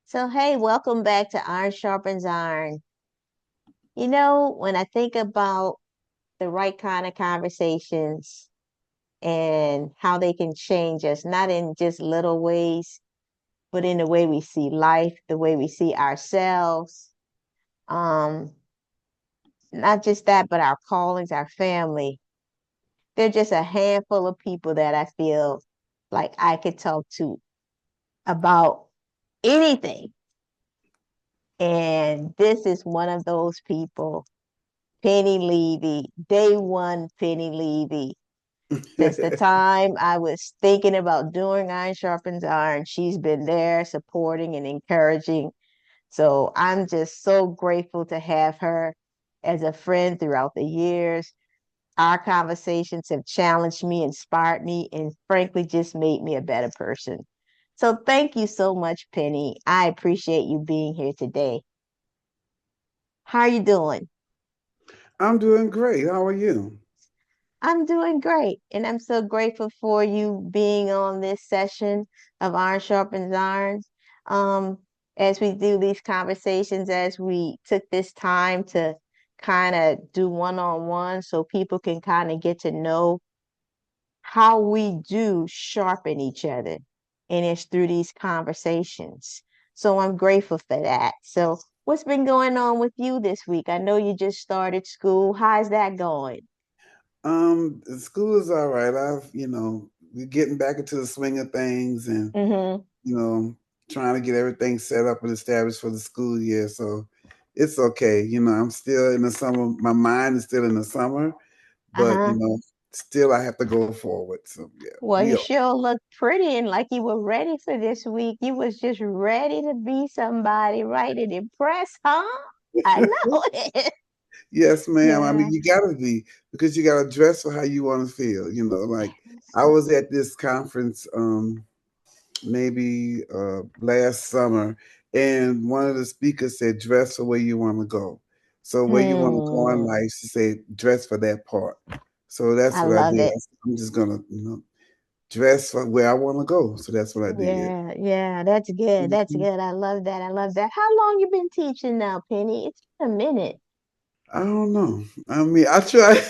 So, hey, welcome back to Iron Sharpens Iron. When I think about the right kind of conversations and how they can change us, not in just little ways, but in the way we see life, the way we see ourselves, um, not just that, but our callings, our family. They're just a handful of people that I feel like I could talk to about anything. And this is one of those people. Penny Levy, day one, Penny Levy. Since the time I was thinking about doing Iron Sharpens Iron, she's been there supporting and encouraging. So I'm just so grateful to have her as a friend throughout the years. Our conversations have challenged me, inspired me, and frankly, just made me a better person. So thank you so much, Penny. I appreciate you being here today. How are you doing? I'm doing great. How are you? I'm doing great, and I'm so grateful for you being on this session of Iron Sharpens Iron. Um, as we do these conversations, as we took this time to kind of do one-on-one so people can kind of get to know how we do sharpen each other. And it's through these conversations. So I'm grateful for that. So what's been going on with you this week? I know you just started school. How's that going? The school is all right. We're getting back into the swing of things and, Mm-hmm. you know, trying to get everything set up and established for the school year. So it's okay. I'm still in the summer. My mind is still in the summer, but, Uh-huh. still I have to go forward. So yeah, Well, we you are. sure look pretty and like you were ready for this week. You was just ready to be somebody, right? And impress, huh? I know it. Yes, ma'am. I Yeah. mean, you gotta be because you gotta dress for how you want to feel. Like I was at this conference maybe last summer, and one of the speakers said, "Dress for where you want to go." So where you want to go in Mm, life, she said, "Dress for that part." So that's I what I love did. it. I'm just gonna, dress for where I want to go. So that's what I did. Yeah, yeah, that's good. That's Mhm. good. I love that. I love that. How long you been teaching now, Penny? It's been a minute. I don't know. I mean, I tried.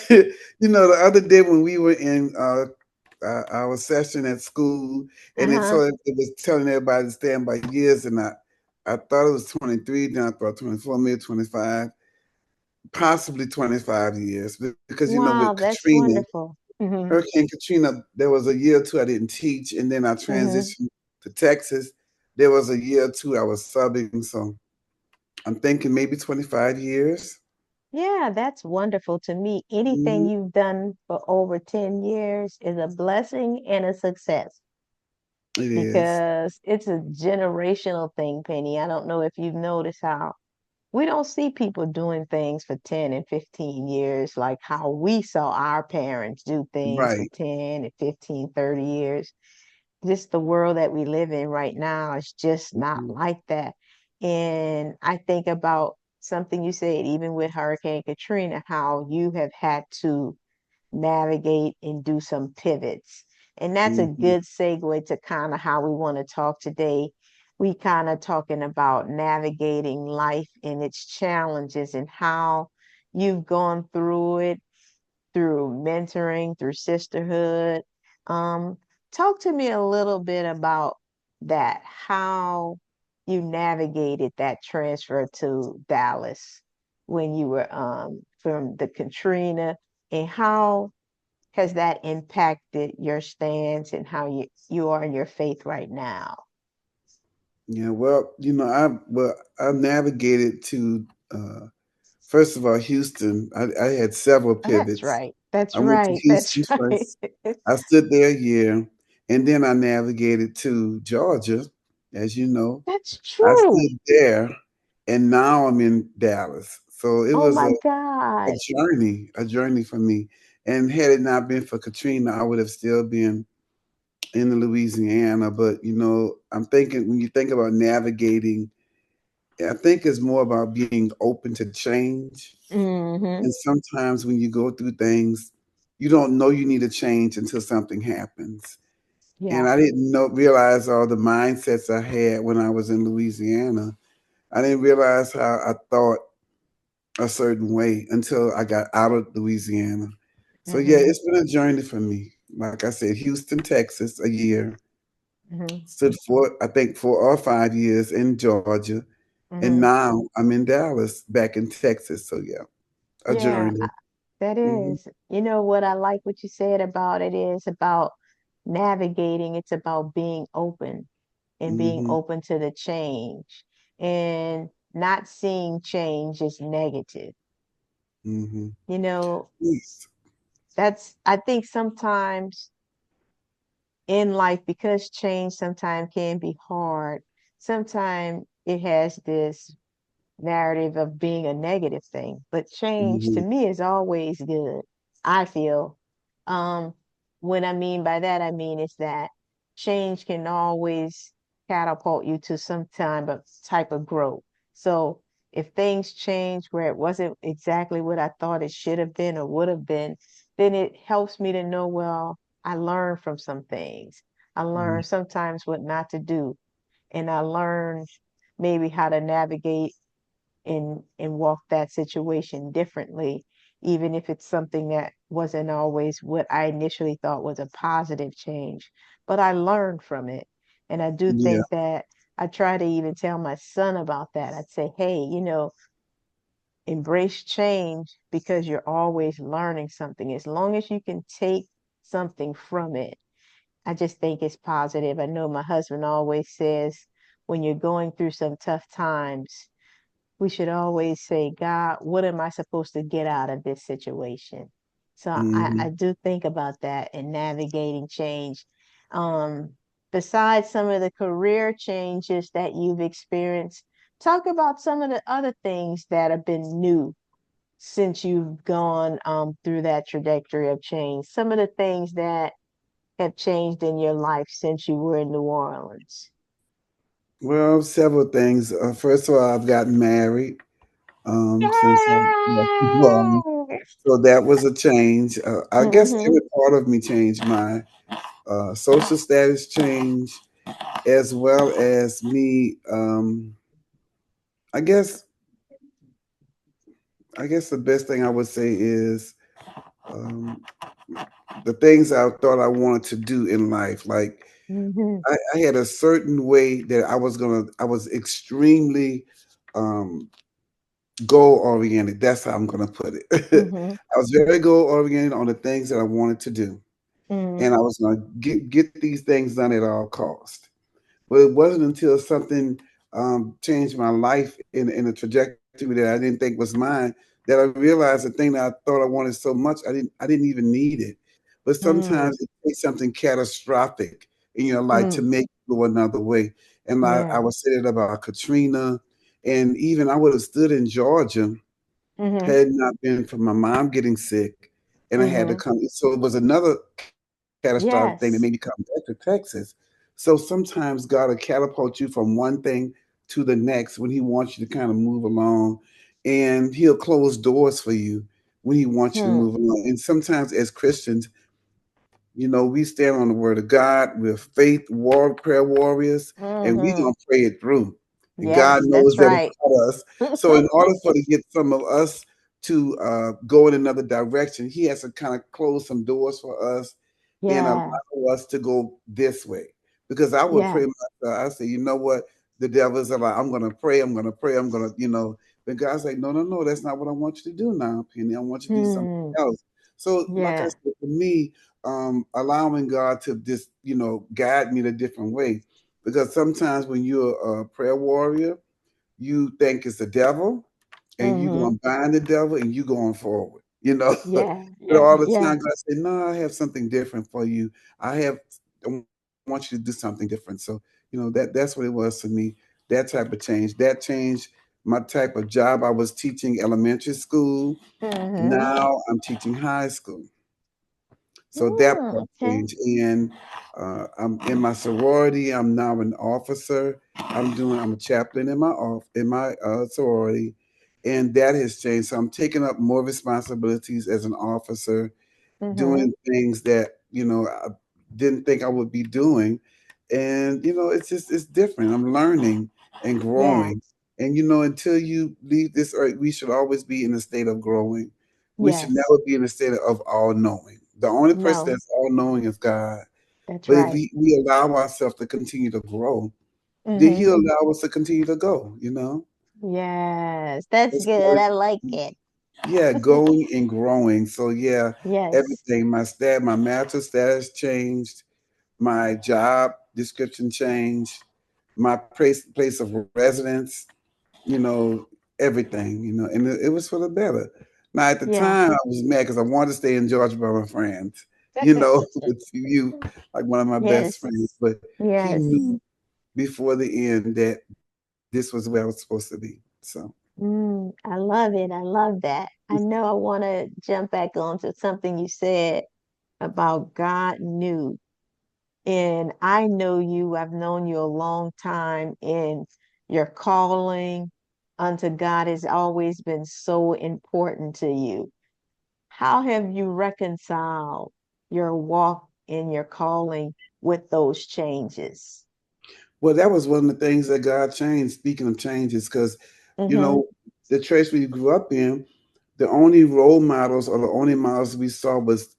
The other day when we were in our session at school, and Uh-huh. it was telling everybody to stand by years, and I thought it was 23, then I thought 24, maybe 25, possibly 25 years, because with Wow, that's Katrina, wonderful. Mm-hmm. Hurricane Katrina, there was a year or two I didn't teach, and then I Mm-hmm. transitioned to Texas. There was a year or two I was subbing, so I'm thinking maybe 25 years. Yeah, that's wonderful to me. Anything Mhm. you've done for over 10 years is a blessing and a success It is. because it's a generational thing, Penny. I don't know if you've noticed how we don't see people doing things for 10 and 15 years like how we saw our parents do things for Right. 10 and 15, 30 years. Just the world that we live in right now is just not Mhm. like that. And I think about something you said, even with Hurricane Katrina, how you have had to navigate and do some pivots. And that's a Mhm. good segue to kind of how we want to talk today. We kind of talking about navigating life and its challenges and how you've gone through it through mentoring, through sisterhood. Um, Talk to me a little bit about that, how you navigated that transfer to Dallas when you were from the Katrina, and how has that impacted your stance and how you are in your faith right now? Yeah, well, I navigated to first of all Houston. I had several Oh, that's pivots. right. That's I went to right. That's Houston right. first. I stood there a year, and then I navigated to Georgia. As you know, That's I true. stood there, and now I'm in Dallas. So it Oh was my a God. journey for me. And had it not been for Katrina, I would have still been in Louisiana. But I'm thinking when you think about navigating, I think it's more about being open to change. Hmm. And sometimes when you go through things, you don't know you need a change until something happens. and Yeah. I didn't know realize all the mindsets I had when I was in Louisiana. I didn't realize how I thought a certain way until I got out of Louisiana. So yeah, Mm-hmm. it's been a journey for me. Like I said, Houston, Texas, a year. Mm-hmm. Stood for I think 4 or 5 years in Georgia, and Mm-hmm. now I'm in Dallas, back in Texas. So yeah, a Yeah, journey. that Hmm. is. You know what I like what you said about it is about navigating. It's about being open and being Hmm. open to the change and not seeing change as negative. Hmm. You know, Yes. I think sometimes in life, because change sometimes can be hard, sometimes it has this narrative of being a negative thing. But change to Hmm. me is always good, I feel. Um, what I mean by that, I mean is that change can always catapult you to some type of growth. So if things change where it wasn't exactly what I thought it should have been or would have been, then it helps me to know, well, I learned from some things. I learned sometimes what not to do. And I learned maybe how to navigate and walk that situation differently, even if it's something that wasn't always what I initially thought was a positive change. But I learned from it. And I do Yeah. think that I try to even tell my son about that. I'd say, hey, embrace change because you're always learning something. As long as you can take something from it, I just think it's positive. I know my husband always says when you're going through some tough times, we should always say, God, what am I supposed to get out of this situation? So I Hmm. do think about that in navigating change. Um, Besides some of the career changes that you've experienced, talk about some of the other things that have been new since you've gone through that trajectory of change. Some of the things that have changed in your life since you were in New Orleans. Well, several things. First of all, I've gotten married since I left New Orleans. Yay! So that was a change. I guess Mm-hmm. every part of me changed. My social status changed, as well as me. I guess I guess the best thing I would say is um, the things I thought I wanted to do in life. Like Mm-hmm. I had a certain way that I was extremely um, goal oriented. That's how I'm gonna put it. Mm-hmm. I was very goal oriented on the things that I wanted to do, Mm-hmm. and I was gonna get these things done at all cost. But it wasn't until something changed my life in a trajectory that I didn't think was mine that I realized the thing that I thought I wanted so much I didn't even need it. But sometimes it takes something catastrophic in your life to Mm-hmm. make you go another way. And I Yeah. was saying about Katrina, and even I would have stood in Georgia Mm-hmm. had it not been for my mom getting sick, and I had to Mm-hmm. come. So it was another catastrophic thing that made me come Yes. back to Texas. So sometimes God will catapult you from one thing to the next when He wants you to kind of move along, and He'll close doors for you when He wants you to Hmm. move along. And sometimes as Christians, we stand on the word of God. We're faith prayer warriors, and we Mm-hmm. gonna pray it through. And God Yes, knows that's that it right. cut us. So in order for to get some of us to go in another direction, He has to kind of close some doors for us and Yeah. allow us to go this way. Because I would pray Yes. myself. I say, you know what? The devil's like, I'm gonna pray. I'm gonna pray. I'm gonna. But God's like, no, no, no. That's not what I want you to do now, Penny. I want you to do something Hmm. else. So, like I Yeah. said, for me, allowing God to just guide me in a different way. Because sometimes when you're a prayer warrior, you think it's the devil, and you Mm-hmm. going to bind the devil, and you going forward. You know, Yeah. but Yeah. all the Yeah. time God say, "No, I have something different for you. I want you to do something different." So that's what it was for me. That type of change. That changed my type of job. I was teaching elementary school. Mm-hmm. Now I'm teaching high school. So that part Okay. changed. And I'm in my sorority. I'm now an officer. I'm a chaplain in my sorority, and that has changed. So I'm taking up more responsibilities as an officer, Mm-hmm. doing things that didn't think I would be doing. And it's different. I'm learning and Yeah. growing. And until you leave this earth, we should always be in a state of growing. We should Yes. never be in a state of all knowing. The only person No, that's all knowing is God. that's But if right. we allow ourselves to continue to grow, then Mm-hmm. He'll allow us to continue to go. Yes. That's As good. far as, I like it. yeah, going and growing. So yeah, Yes. everything. My marital status changed. My job description changed. My place of residence. You know, everything. And it was for the better. Now at the Yeah. time, I was mad because I wanted to stay in Georgia by my friends. With you, like one of my best Yes. friends. But he Yes. knew before the end that this was where I was supposed to be. So. I love it. I love that. I know I want to jump back onto something you said about God knew. And I know you, I've known you a long time, and your calling unto God has always been so important to you. How have you reconciled your walk and your calling with those changes? Well, that was one of the things that God changed. Speaking of changes, because you Mm-hmm. know, the church we grew up in, the only role models or the only models we saw was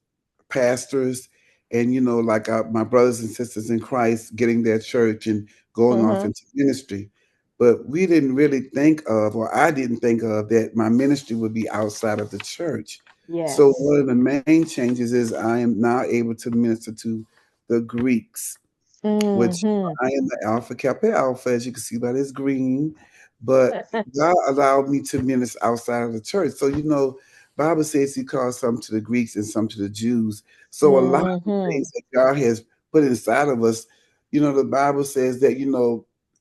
pastors and like my brothers and sisters in Christ getting their church and going off Mm-hmm. into ministry. But we didn't really think of, or I didn't think of, that my ministry would be outside of the church. So Yes. one of the main changes is I am now able to minister to the Greeks, which Mm-hmm. I am the Alpha Kappa Alpha, as you can see by this green. But God allowed me to minister outside of the church. So, Bible says He calls some to the Greeks and some to the Jews. So a lot of the Mm-hmm. things that God has put inside of us, the Bible says that,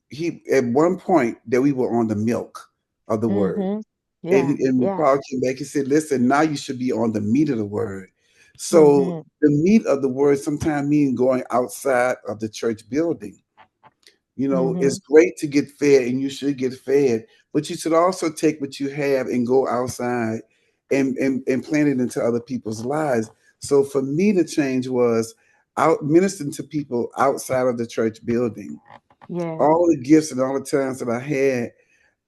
He at one point that we were on the milk of the word. Mm-hmm. Yeah. And when Yeah. Paul came back, he said, listen, now you should be on the meat of the word. So Mm-hmm. the meat of the word sometimes means going outside of the church building. Mm-hmm. It's great to get fed and you should get fed, but you should also take what you have and go outside and plant it into other people's lives. So for me, the change was out ministering to people outside of the church building. Yeah. All the gifts and all the talents that I had,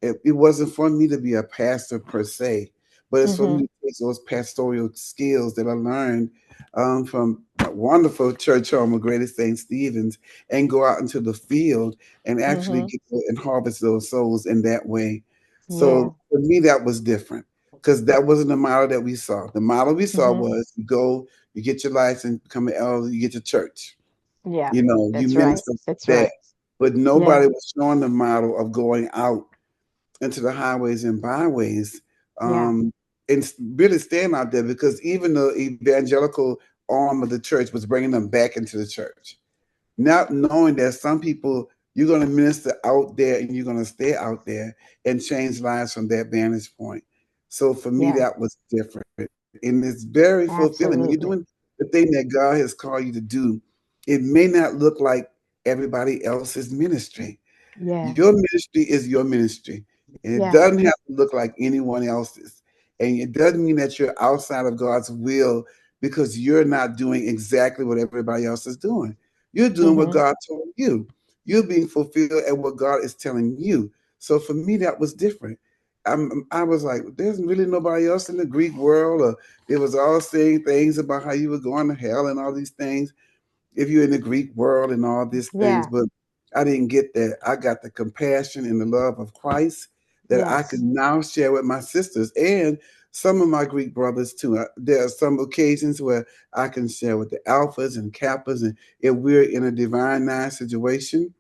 it wasn't for me to be a pastor per se, but it's for me Mm-hmm. to take those pastoral skills that I learned from a wonderful church home of Greatest St. Stephen's and go out into the field and actually Mm-hmm. get and harvest those souls in that way. Yeah. So for me, that was different because that wasn't the model that we saw. The model we saw Mm-hmm. was you go, you get your license, become an elder, you get your church. Yeah. You That's right. minister That's that, right. but Yeah. nobody was showing the model of going out into the highways and byways, Yeah. um, and really staying out there because even the evangelical arm of the church was bringing them back into the church. Not knowing that some people you're going to minister out there and you're going to stay out there and change lives from that vantage point. So for me, Yeah. that was different. And it's very fulfilling. When you're doing Absolutely. the thing that God has called you to do, it may not look like everybody else's ministry. Yeah. Your ministry is your ministry, and it Yeah. doesn't have to look like anyone else's. And it doesn't mean that you're outside of God's will because you're not doing exactly what everybody else is doing. You're doing what Mm-hmm. God told you. You're being fulfilled at what God is telling you. So for me, that was different. I was like, there's really nobody else in the Greek world, or it was all saying things about how you were going to hell and all these things if you're in the Greek world and all these things, Yeah. but I didn't get that. I got the compassion and the love of Christ that I could Yes. now share with my sisters and some of my Greek brothers too. There are some occasions where I can share with the alphas and kappas, and if we're in a divine nine situation,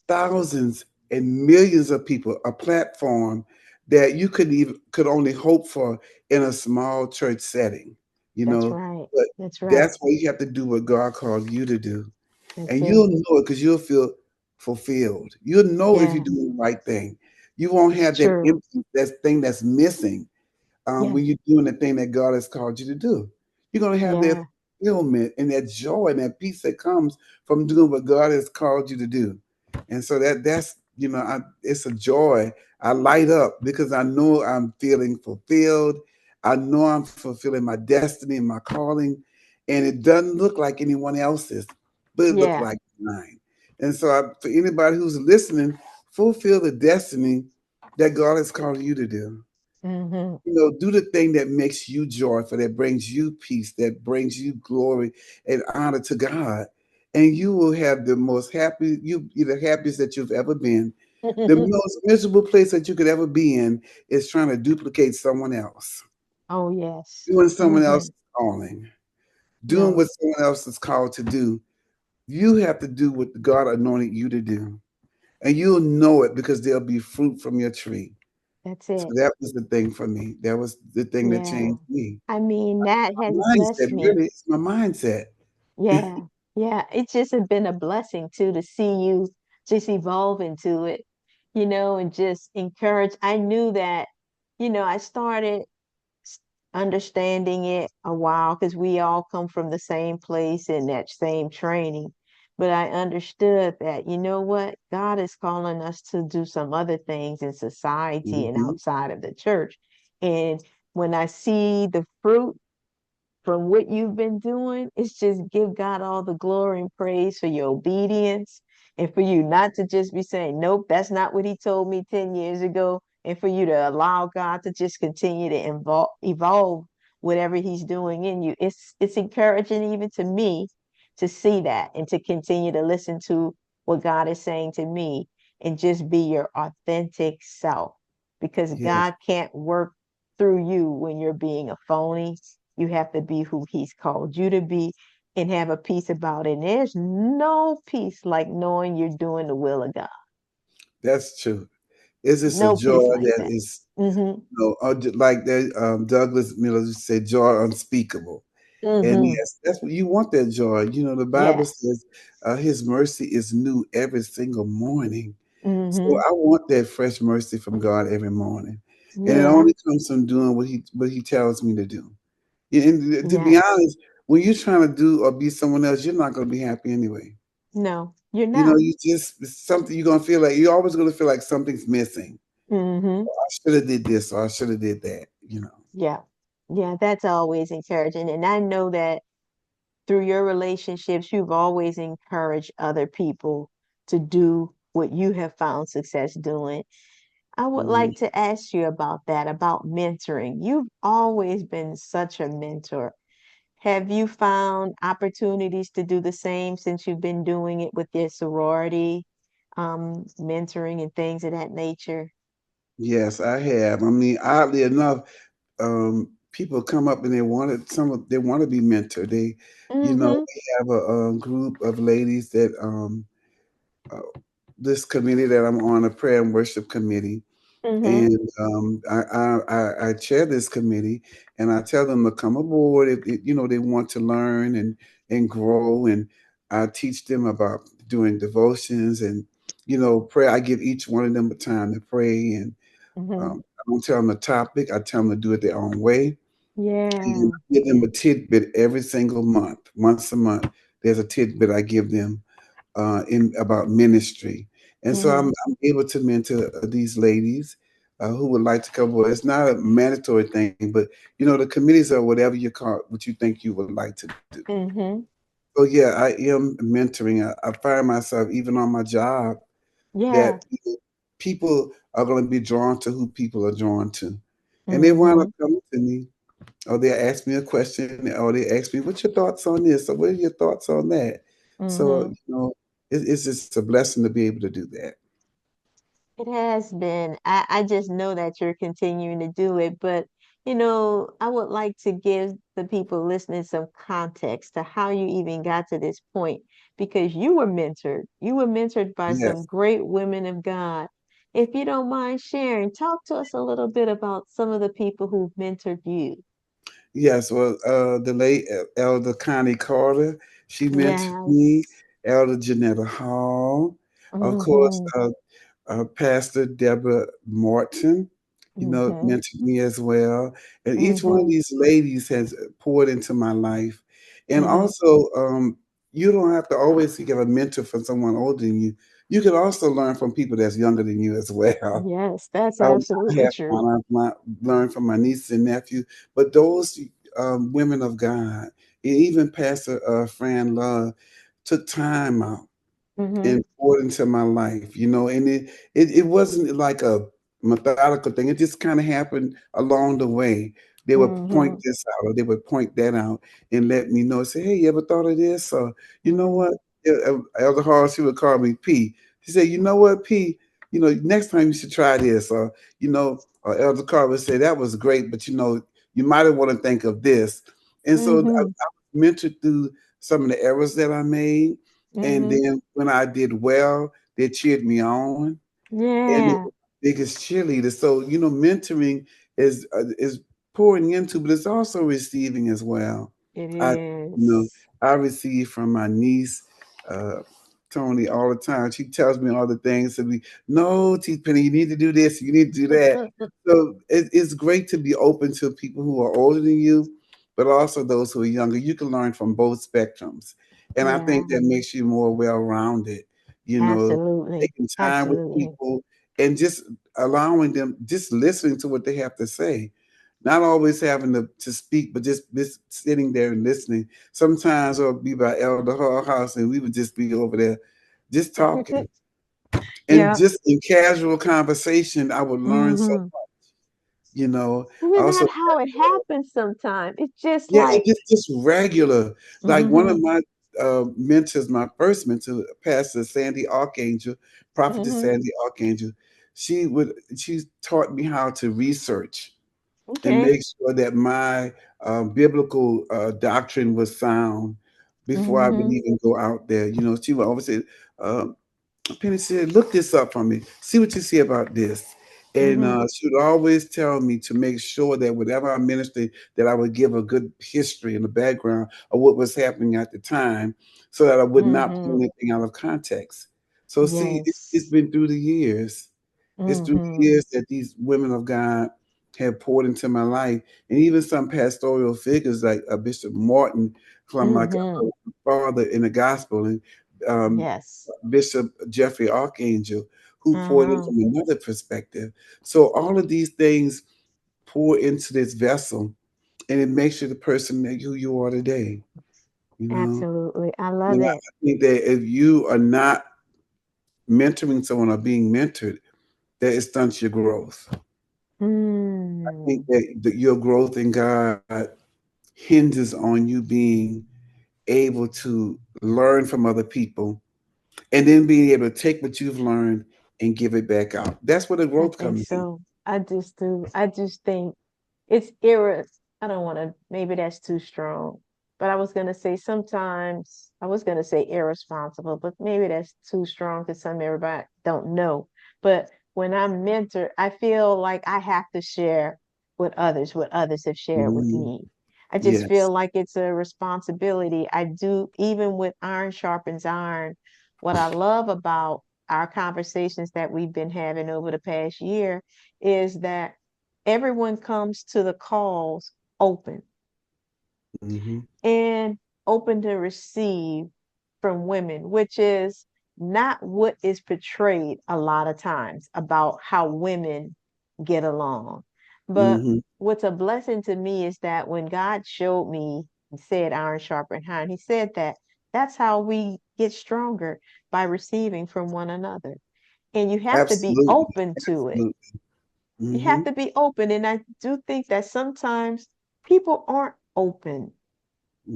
thousands and millions of people, a platform that you could only hope for in a small church setting, you That's know. right. But That's right. that's why you have to do what God called you to do. That's And it. you'll know it because you'll feel fulfilled. You'll know if you're Yeah. doing the right thing. You won't It's have that true. empty, that thing that's missing Yeah. when you're doing the thing that God has called you to do. You're going to have that Yeah. fulfillment and that joy and that peace that comes from doing what God has called you to do. And so that's it's a joy. I light up because I know I'm feeling fulfilled. I know I'm fulfilling my destiny and my calling, and it doesn't look like anyone else's, but it looked Yeah. like mine. And so, for anybody who's listening, fulfill the destiny that God has called you to do. Mm-hmm. Do the thing that makes you joyful, that brings you peace, that brings you glory and honor to God. And you will have the most happy, you're the happiest that you've ever been. The most miserable place that you could ever be in is trying to duplicate someone else, Oh, yes. doing someone Mm-hmm. else's calling, doing No, what someone else is called to do. You have to do what God anointed you to do. And you'll know it because there'll be fruit from your tree. that's So it. that was the thing for me. That was the thing that Yeah. changed me. I mean, that has My mindset, blessed me. really, it's my mindset. Yeah. Yeah. It's just been a blessing too to see you just evolve into it, and just encourage. I knew that, I started s- understanding it a while because we all come from the same place and that same training. But I understood that, you know what? God is calling us to do some other things in society and Hmm. outside of the church. And when I see the fruit from what you've been doing, it's just give God all the glory and praise for your obedience and for you not to just be saying, nope, that's not what he told me 10 years ago. And for you to allow God to just continue to evolve whatever he's doing in you. It's encouraging even to me to see that and to continue to listen to what God is saying to me and just be your authentic self because Yes, God can't work through you when you're being a phony. You have to be who he's called you to be and have a peace about it. And there's no peace like knowing you're doing the will of God. that's true. It's just a No joy peace like that that. is, Mm-hmm. like that. Douglas Miller said, "Joy unspeakable." And Mm-hmm. yes, that's what you want, that joy. The Bible Yes. says, His mercy is new every single morning. So Mm-hmm. I want that fresh mercy from God every morning, and it Yeah. only comes from doing what He tells me to do. Yeah, and to be Yes. honest, when you're trying to do or be someone else, you're not going to be happy anyway. No, you're not. You just it's something you're gonna feel like you're always gonna feel like something's missing. Mm-hmm. I should have did this or I should have did that. Yeah. Yeah, that's always encouraging. And I know that through your relationships, you've always encouraged other people to do what you have found success doing. I would Mhm. like to ask you about that, about mentoring. You've always been such a mentor. Have you found opportunities to do the same since you've been doing it with your sorority, mentoring and things of that nature? Yes, I have. I mean, oddly enough, people come up and they want to be mentored. Mm-hmm. We have a group of ladies that uh, this committee that I'm on, a prayer and worship committee, Mm-hmm. and I chair this committee, and I tell them to come aboard if they want to learn and grow, and I teach them about doing devotions and prayer. I give each one of them a time to pray, and Mm-hmm. I don't tell them the topic. I tell them to do it their own way, and Yeah. I give them a tidbit every single month, once a month. There's a tidbit I give them in about ministry, and so Mm-hmm. I'm able to mentor these ladies who would like to come aboard. It's not a mandatory thing, but the committees are whatever you call what you think you would like to do. Mm-hmm. So yeah, I am mentoring. I find myself even on my job that Yeah. people are going to be drawn to who people are drawn to, and they wind up Mm-hmm. coming to me, or they ask me a question, or they ask me, "What's your thoughts on this?" or "What are your thoughts on that?" So Mm-hmm. it's just a blessing to be able to do that. It has been. I just know that you're continuing to do it, but I would like to give the people listening some context to how you even got to this point because you were mentored. You were mentored by some Yes. great women of God. If you don't mind sharing, talk to us a little bit about some of the people who've mentored you. Yes, well, the late Elder Connie Carter, she mentored me. Yes. Elder Janetta Hall, of course, Mm-hmm. Pastor Deborah Morton, Mm-hmm. mentored me as well. And each one of Mm-hmm. these ladies has poured into my life. And Mm-hmm. also, you don't have to always get a mentor from someone older than you. You can also learn from people that's younger than you as well. Yes, that's I absolutely have true. learned from my nieces and nephews, but those women of God, And even Pastor Fran Love took time out Mm-hmm. and poured into my life, and it wasn't like a methodical thing. It just kind of happened along the way. They would point Mm-hmm. this out or they would point that out and let me know, say, hey, you ever thought of this? Or, you know what? Yeah, Elder Hall, she would call me P. She said, you know what, P, next time you should try this. Or Elder Carr would say, that was great, but you might want to think of this. And so I Mm-hmm. was mentored through some of the errors that I made, and Mm-hmm. then when I did well, they cheered me on, and it Yeah, was the biggest cheerleader. So mentoring is pouring into, but it's also receiving as well. it I you know is. I receive from my niece, uh, Tony, all the time. She tells me all the things to be. No, T Penny, you need to do this. You need to do that. So it's great to be open to people who are older than you, but also those who are younger. You can learn from both spectrums, and I think Yeah, that makes you more well-rounded. You know, absolutely. taking time with Absolutely. people and just allowing them, just listening to what they have to say, not always having to speak, but just sitting there and listening. Sometimes I'll be by Elder Hall House and we would just be over there just talking. And Yeah. just in casual conversation, I would learn so Mm-hmm. much, you know. Isn't Also, that how it happens sometimes? It's just yeah, it like, just regular. Like one of mm-hmm. my mentors, my first mentor, Pastor Sandy Archangel, Prophetess Mm-hmm. Sandy Archangel, she taught me how to research and Okay. make sure that my biblical doctrine was sound before I would Mm-hmm. even go out there. She would always say, uh, Penny said, look this up for me. See what you see about this. And Mm-hmm. she would always tell me to make sure that whatever I ministered, that I would give a good history and the background of what was happening at the time so that I would not pull Mm-hmm. anything out of context. So see, it's Yes. been through the years. It's through the Mm-hmm. years that these women of God have poured into my life. And even some pastoral figures like Bishop Morton from my Mm-hmm. father in the gospel, and um, Yes. Bishop Jeffrey Archangel, who poured in Mm-hmm. from another perspective. So all of these things pour into this vessel, and it makes you the person that you are today. You know, Absolutely. I love and I it. think that if you are not mentoring someone or being mentored, that it stunts your growth. I think Mm. that your growth in God hinges on you being able to learn from other people and then being able to take what you've learned and give it back out. That's where the I growth think comes in. so. I just do. I just think it's irre I don't want to, maybe that's too strong. But I was gonna say sometimes I was gonna say irresponsible, but maybe that's too strong because some everybody don't know. But when I'm mentored, I feel like I have to share with others what others have shared with Mhm. me. I just Yes. feel like it's a responsibility. I do, even with iron sharpens iron. What I love about our conversations that we've been having over the past year is that everyone comes to the calls open Hmm. and open to receive from women, which is not what is portrayed a lot of times about how women get along. But Hmm. what's a blessing to me is that when God showed me and said iron sharpened iron, he said that that's how we get stronger, by receiving from one another. And you have to be Absolutely. open to it. Absolutely. You Hmm. have to be open. And I do think that sometimes people aren't open.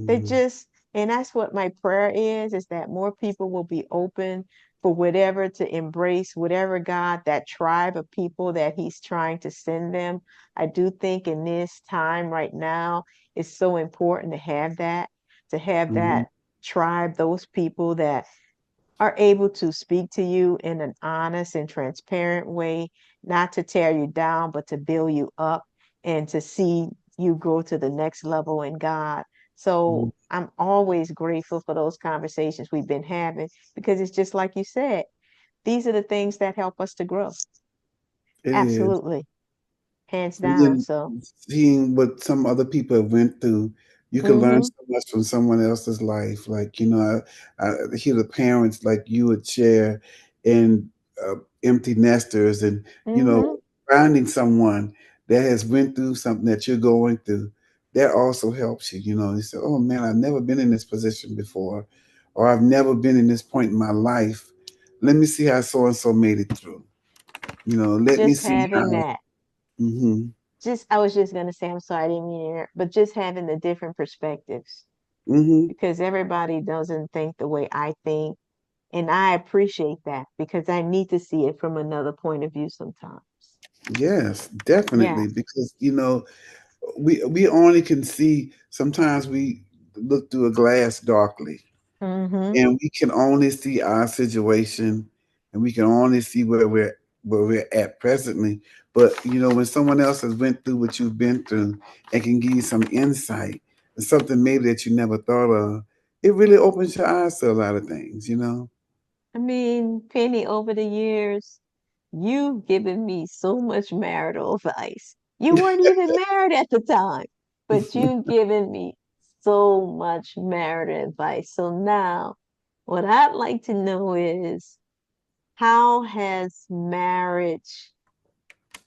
They Hmm. just, and that's what my prayer is that more people will be open for whatever, to embrace whatever God, that tribe of people that He's trying to send them. I do think in this time right now, it's so important to have Hmm. that tribe, those people that are able to speak to you in an honest and transparent way, not to tear you down, but to build you up and to see you grow to the next level in God. So I'm always grateful for those conversations we've been having, because it's just like you said, these are the things that help us to grow. It is. Absolutely. Hands And down. then So, seeing what some other people have went through, you can learn mm-hmm, so much from someone else's life. Like, I hear the parents like you would share in empty nesters and, mm-hmm, finding someone that has went through something that you're going through that also helps you. You know, you say, "Oh man, I've never been in this position before, or I've never been in this point in my life. Let me see how so and so made it through. You know, let me Just see having how." that. Hmm. Just I was just gonna say, I'm sorry, I didn't mean to interrupt, but just having the different perspectives Hmm. because everybody doesn't think the way I think. And I appreciate that because I need to see it from another point of view sometimes. Yes, definitely, Yeah. because you know we only can see. Sometimes we look through a glass darkly, Mm-hmm. and we can only see our situation, and we can only see where we're at presently. But you know, when someone else has went through what you've been through and can give you some insight and something maybe that you never thought of, it really opens your eyes to a lot of things. You know. I mean, Penny, over the years, you've given me so much marital advice. You weren't even married at the time, but you've given me so much marital advice. So now, what I'd like to know is how has marriage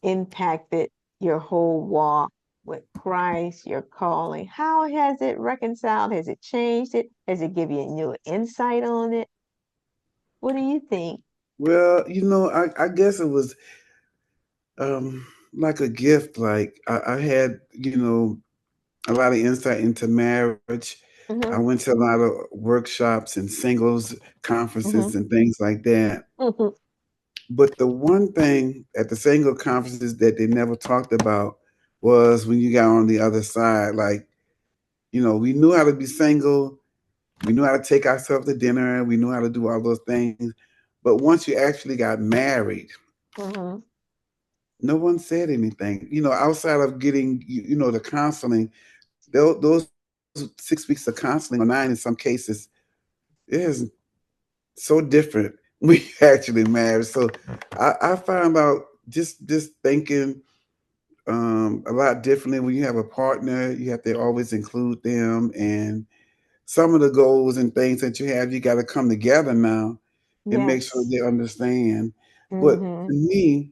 impacted your whole walk with Christ, your calling? How has it reconciled? Has it changed it? Has it given you a new insight on it? What do you think? Well, you know, I guess it was um, like a gift. Like I had, you know, a lot of insight into marriage. I Mm-hmm, went to a lot of workshops and singles mm-hmm, conferences and things like that. mm-hmm, But the one thing at the single conferences that they never talked about was when you got on the other side. Like, you know, we knew how to be single, we knew how to take ourselves to dinner, we knew how to do all those things. But once you actually got married, mm-hmm. no one said anything. You know, outside of getting, you know, the counseling, those 6 weeks of counseling or 9 in some cases, it is so different. We actually married. So I found out just thinking a lot differently. When you have a partner, you have to always include them, and some of the goals and things that you have, you got to come together now and make sure Yes. they understand. But Mm-hmm. for me,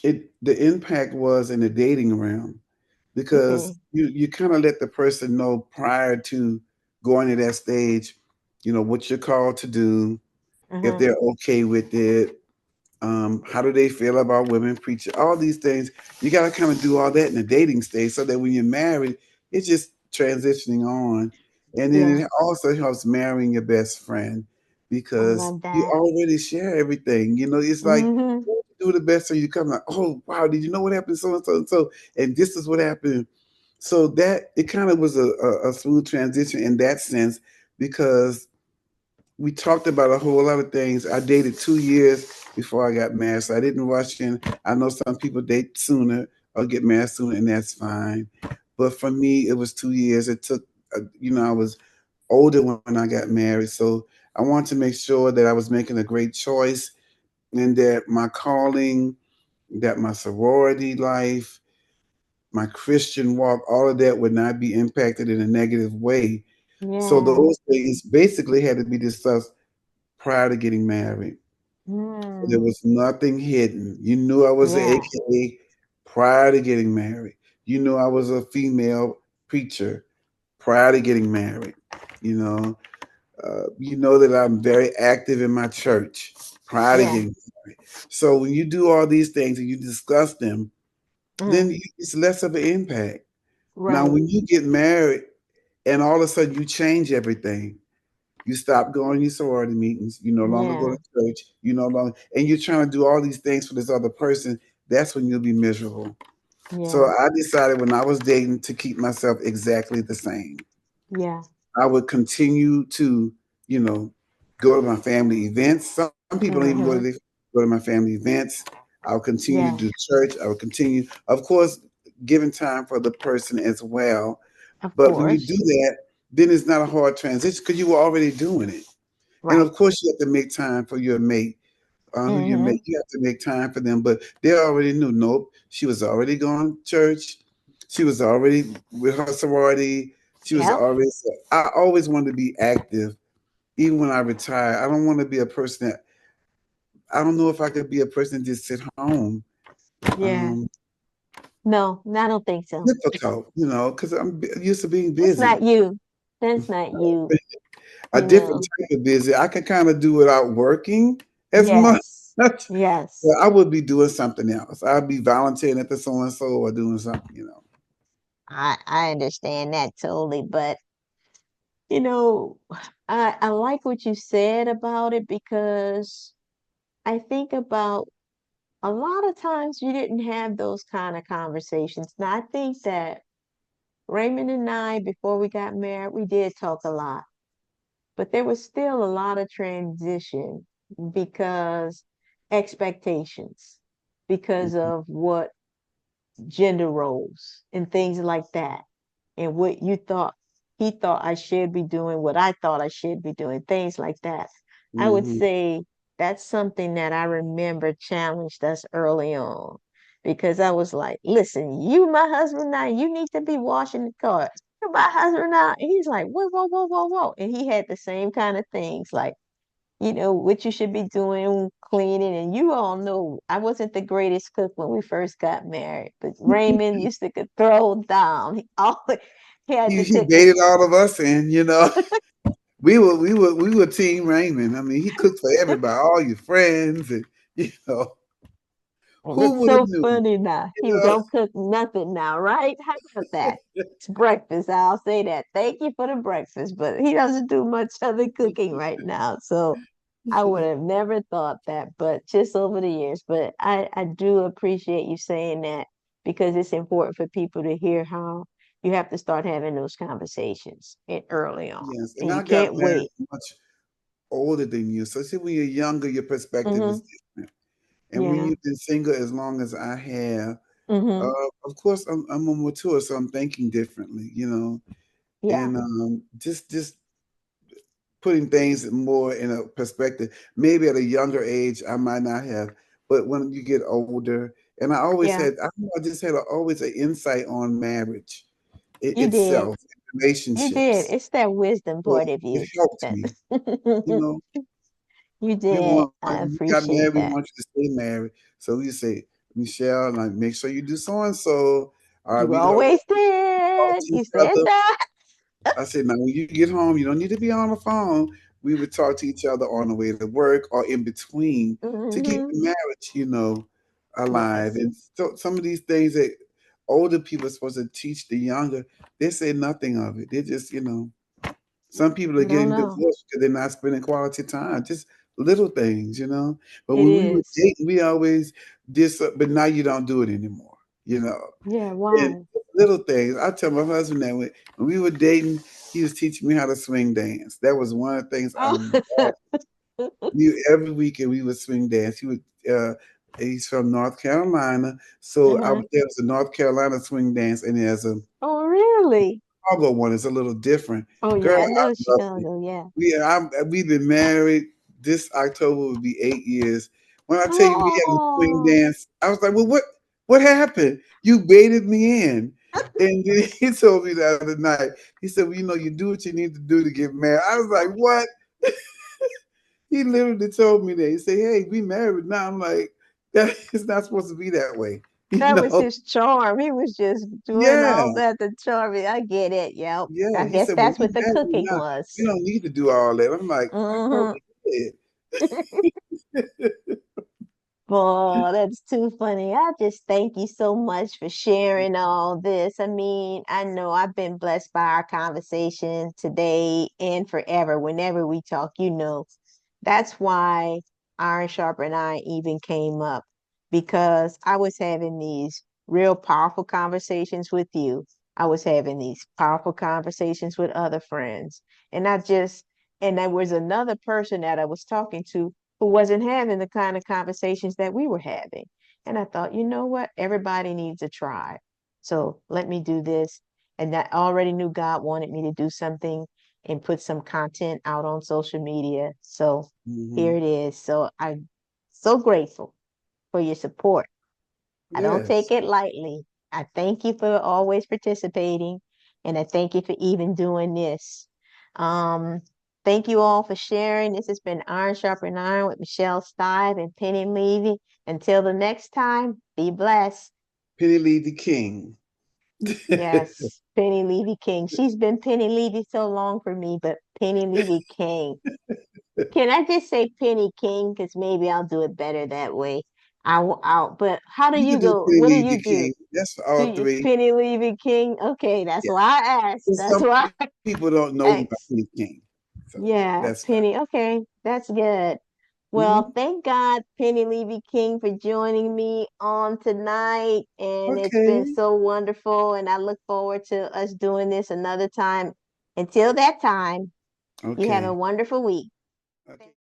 the impact was in the dating realm because Okay. you kind of let the person know prior to going to that stage, you know, what you're called to do, if Uh-huh. they're okay with it, how do they feel about women preaching, all these things. You got to kind of do all that in the dating stage so that when you're married, it's just transitioning on. And then Yeah. it also helps marrying your best friend I because love you that. already share everything. You know, it's like Mm-hmm. do the best so you come like, oh wow, did you know what happened so and so and so, and this is what happened. So that it kind of was a smooth transition in that sense because we talked about a whole lot of things. I dated 2 years before I got married, so I didn't rush in. I know some people date sooner or get married sooner, and that's fine. But for me, it was 2 years. It took, you know, I was older when I got married, so I wanted to make sure that I was making a great choice and that my calling, that my sorority life, my Christian walk, all of that would not be impacted in a negative way. So Yeah. those things basically had to be discussed prior to getting married. So there Mm. was nothing hidden. You knew I was an Yeah. AKA prior to getting married. You knew I was a female preacher prior to getting married. You know, you know that I'm very active in my church prior to Yeah. getting married. So when you do all these things and you discuss them, Mm. then it's less of an impact. Now, Right. when you get married and all of a sudden you change everything, you stop going to your sorority meetings. You no longer go Yeah. to church. You no longer, and you're trying to do all these things for this other person. That's when you'll be miserable. So Yeah. I decided when I was dating to keep myself exactly the same. Yeah. I would continue to, you know, go to my family events. Some people don't even Mm-hmm. go to my family events. I'll continue to Yeah. do church. I will continue, of course, giving time for the person as well. Of But when you do course. that, then it's not a hard transition because you were already doing it. And Right. of course, you have to make time for your mate, who you Mm-hmm. mate. You have to make time for them. But they already knew. Nope, she was already going to church. She was already with her sorority. She was Yep. already. So I always wanted to be active, even when I retire. I don't want to be a person that. I don't know if I could be a person that just sit home. Yeah. Um, No, I don't think so. difficult, because I'm used to being That's busy. not you. That's not you. A You different know. type of busy. I can kind of do without working as much. Yes. But Yes. I would be doing something else. I'd be volunteering at the so and so or doing something. I understand that totally, but you know, I like what you said about it because I think about a lot of times you didn't have those kind of conversations. Now, I think that Raymond and I, before we got married, we did talk a lot, but there was still a lot of transition because expectations, because of what gender roles and things like that, and what you thought he thought I should be doing, what I thought I should be doing, things like that. I would Hmm. say that's something that I remember challenged us early on because I was like, listen, you my husband now, you need to be washing the car. You're my husband now. And he's like, whoa, whoa, whoa, whoa, whoa. And he had the same kind of things like, what you should be doing, cleaning. And you all know I wasn't the greatest cook when we first got married, but Raymond used to could throw down. He always he had to He cook it. baited all of us in. We were Team Raymond. I mean, he cooked for everybody, all your friends, and you know who It's would have so knew? funny now. You He know, don't cook nothing now, right? How about that? It's breakfast. I'll say that. Thank you for the breakfast, but he doesn't do much other cooking right now. So I would have never thought that, but just over the years. But I do appreciate you saying that because it's important for people to hear how you have to start having those conversations early on. yes. And And you I got can't married wait. much older than you, so see, when you're younger, your perspective is Hmm. different. And when Yeah. you've been single as long as I have, Hmm. of course, I'm more mature, so I'm thinking differently. Yeah. And just putting things more in a perspective. Maybe at a younger age, I might not have, but when you get older, and Yeah. I don't know, I just had always an insight on marriage You did. itself, You did. relationships. It's that wisdom So part of it you helped that me, you know. you We did. want I we got appreciate married. We that. want you to stay married. So we say, Michelle, like make sure you do so and so. All right, You we always talk did. to You each said other. that. I said, now when you get home, you don't need to be on the phone. We would talk to each other on the way to work or in between to keep Hmm. the marriage, alive. Yes. And so some of these things that older people are supposed to teach the younger, they say nothing of it. They just. Some people are No, getting no. divorced because they're not spending quality time. Just little things. But It when we were is. dating, we always did something, but now you don't do it anymore, you know. Yeah, And why? little things. I tell my husband that when we were dating, he was teaching me how to swing dance. That was one of the things I Oh. love. Every weekend we would swing dance. He's from North Carolina, so Uh-huh. there was a North Carolina swing dance, and there's a Oh, really? Chicago one. It's a little different. Oh, Girl, yeah, I I know love it. Chicago, yeah. We've been married. This October would be 8 years. When I tell you we had a swing Oh, dance, I was like, "Well, what happened? You baited me in." And then he told me the other night. He said, "Well, you do what you need to do to get married." I was like, "What?" He literally told me that. He said, "Hey, we married now." I'm like, "That is not supposed to be that way." You that was know? his charm. He was just doing Yeah, all that to charm me. I get it. Yep. yeah. I He guess said, "Well, that's we what the married cooking now. We was. don't need to do all that." I'm like, "I thought Hmm. we did." Oh, that's too funny. I just thank you so much for sharing all this. I mean, I know I've been blessed by our conversation today and forever. Whenever we talk, that's why Iron Sharper and I even came up because I was having these real powerful conversations with you. I was having these powerful conversations with other friends. And and there was another person that I was talking to who wasn't having the kind of conversations that we were having. And I thought, you know what? Everybody needs a tribe. So let me do this. And I already knew God wanted me to do something and put some content out on social media. So here Hmm. it is. So I'm so grateful for your support. I don't take Yes. it lightly. I thank you for always participating, and I thank you for even doing this. Um, Thank you all for sharing. This has been Iron Sharpen Iron with Michelle Steib and Penny Levy. Until the next time, be blessed. Penny Levy King. Yes, Penny Levy King. She's been Penny Levy so long for me, but Penny Levy King. Can I just say Penny King? Because maybe I'll do it better that way. But how do You you can do go? Penny What do Levy you do? King. That's for Do all you three. Penny Levy King? Okay, that's Yeah. why I asked. And That's some why people don't know I you by asked. Penny King. So Yeah, that's fine. Penny. Okay, that's good. Well, Hmm. thank God, Penny Levy King, for joining me on tonight. And it's been Okay. so wonderful. And I look forward to us doing this another time. Until that time, you have a Okay. wonderful week. Okay.